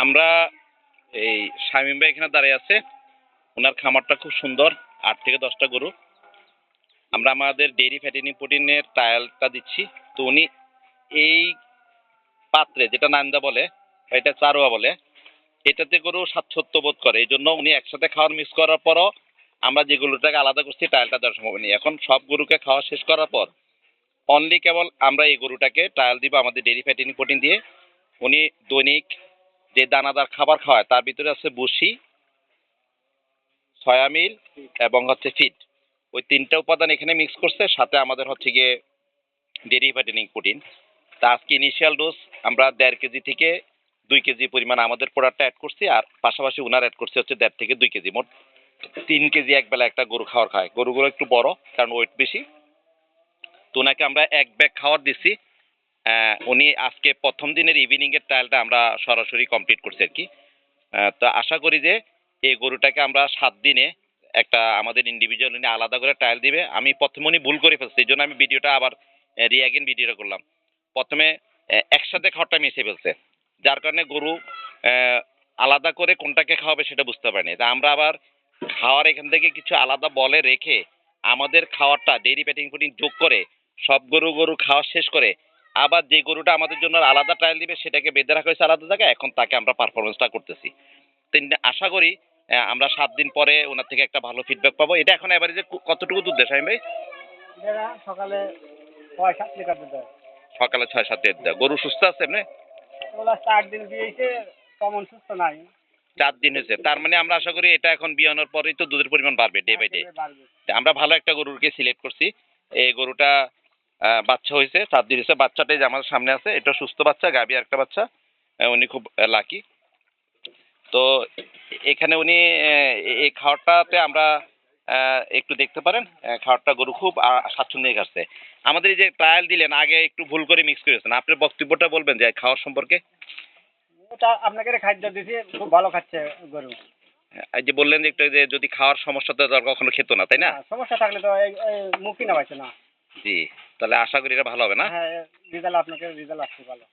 আমরা এই শামীম ভাই এখানে দাঁড়িয়ে আছে। ওনার খামারটা খুব সুন্দর, ৮ থেকে ১০টা গরু। আমরা আমাদের ডেইরি ফ্যাটেনিং প্রোটিনের ট্রায়ালটা দিচ্ছি। তো উনি এই পাত্রে, যেটা নান্দা বলে, এটা চারোয়া বলে, এটাতে গরু স্বাচ্ছন্দ্য বোধ করে। এই জন্য উনি একসাথে খাওয়ার মিক্স করার পরও আমরা যে গরুটাকে আলাদা করছি ট্রায়ালটা দেওয়ার সম্ভব নেই। এখন সব গরুকে খাওয়া শেষ করার পর অনলি কেবল আমরা এই গরুটাকে ট্রায়াল দিব আমাদের ডেইরি ফ্যাটেনিং প্রোটিন দিয়ে। উনি দৈনিক যে দানাদার খাবার খাওয়ায় তার ভিতরে আছে ভুসি, সয়া মিল এবং হচ্ছে ফিড। ওই ৩টা উপাদান এখানে মিক্স করছে, সাথে আমাদের হচ্ছে গিয়ে ডেইরি ফ্যাটেনিং প্রোটিন। তা আজকে ইনিশিয়াল ডোজ আমরা ১.৫ কেজি থেকে ২ কেজি পরিমাণ আমাদের প্রোডাক্টটা অ্যাড করছি, আর পাশাপাশি ওনার অ্যাড করছে হচ্ছে ১.৫ থেকে ২ কেজি, মোট ৩ কেজি একবেলা একটা গরু খাওয়ার খায়। গরুগুলো একটু বড়, কারণ ওয়েট বেশি। তো ওনাকে আমরা ১ ব্যাগ খাওয়ার দিচ্ছি। উনি আজকে প্রথম দিনের ইভিনিংয়ের ট্রায়ালটা আমরা সরাসরি কমপ্লিট করছি আর কি। তো আশা করি যে এই গরুটাকে আমরা ৭ দিনে একটা আমাদের ইন্ডিভিজুয়াল উনি আলাদা করে ট্রায়াল দিবে। আমি প্রথমে উনি ভুল করে ফেলছি, এই জন্য আমি ভিডিওটা আবার রিঅ্যাগেন ভিডিওটা করলাম। প্রথমে একসাথে খাওয়ারটা মিশে ফেলছে, যার কারণে গরু আলাদা করে কোনটাকে খাওয়াবে সেটা বুঝতে পারেনি। তা আমরা আবার খাওয়ার এখান থেকে কিছু আলাদা বলে রেখে আমাদের খাওয়ারটা ডেইরি ফ্যাটেনিং প্রোটিন যোগ করে সব গরু খাওয়া শেষ করে আবার যে গরুটা আমাদের জন্য আলাদা ট্রায়াল দিবে সেটাকে বেঁধে রাখা হয়েছে আলাদা জায়গায়। এখন তাকে আমরা পারফরমেন্সটা করতেছি। তো আশা করি আমরা ৭ দিন পরে ওনার থেকে একটা ভালো ফিডব্যাক পাবো। এটা এখন এভারেজে কতটুকু দুধ দেয় শামীম ভাই? সকালে ৬-৭ লিটার দুধ দেয়। সকালে ৬-৭ লিটার দেয়। গরু সুস্থ আছে এমনি? ওগুলা ৪ দিন দিয়েছে, তেমন সুস্থ নাই। ৪ দিন হয়েছে, তার মানে আমরা আশা করি এটা এখন বিয়ানোর পরেই তো দুধের পরিমাণ বাড়বে ডে বাই ডে। বাড়বে। আমরা ভালো একটা গরুকে সিলেক্ট করছি। এই গরুটা বাচ্চা হয়েছে, ৪ দিন হয়েছে। বাচ্চাটাই যে আমাদের সামনে আছে, এটা সুস্থ বাচ্চা, গাভী একটা বাচ্চা। উনি খুব লাকি। তো এখানে উনি এই খাওয়ারটাতে আমরা একটু দেখতে পারেন, খাওয়ারটা গরু খুব স্বাচ্ছন্দ্যে খাচ্ছে। আমাদের এই যে ট্রায়াল দিলেন, আগে একটু ভুল করে মিক্স করেছেন, আপনার বক্তব্যটা বলবেন যে খাওয়ার সম্পর্কে। ওটা আপনাকে খাদ্য দিছি, খুব ভালো খাচ্ছে গরু। এই যে বললেন যে একটু যে যদি খাওয়ার সমস্যা তো কখনো খেত না, তাই না? সমস্যা থাকলে তো মুখই না পাইছে না। জি, তাহলে আশা করি এটা ভালো হবে না? হ্যাঁ, রেজাল্ট আপনাকে রেজাল্ট আসছে ভালো।